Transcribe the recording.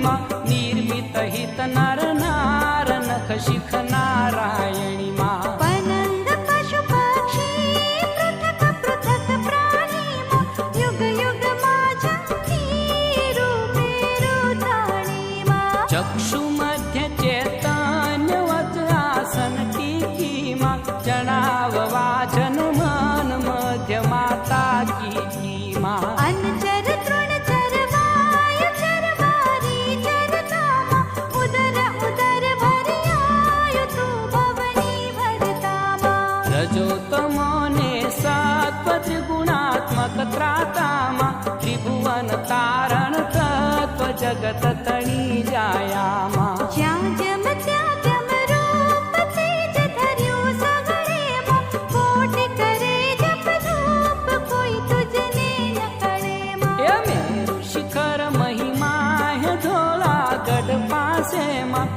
માં નિર્મિત હિત નર નાર નખ શિખ નારાયણી માં પનંદ પશુ પક્ષી પૃથક પૃથક પ્રાણી યુગ યુગ માં જંતી રૂપે રૂધાણી માં ચક્ષુ મધ્ય ચેતન્યવત આસન ટીકી માં જણાવવા જન મન મધ્ય માતા કી માં અનચર તૃણચર વાયુ ચર વારી ચરતામાં ઉદર ઉદર ભર્યાયુ તું ભવની ભરતામાં રજો તમો ને સત્વ ત્રિગુણાત્મક ત્રાતામાં ત્રિભુવન તારણ તત્વ જગત તણી જાયામાં જ્યાં જમ ત્યાં જમ રૂપ તેજ ધર્યું સગળેમાં કોટી કરે જપ ધૂપ કોઈ તુજને ન કળેમાં એ મેરુ શિખર મહિમા હે ધોળા ગઢ પાસેમાં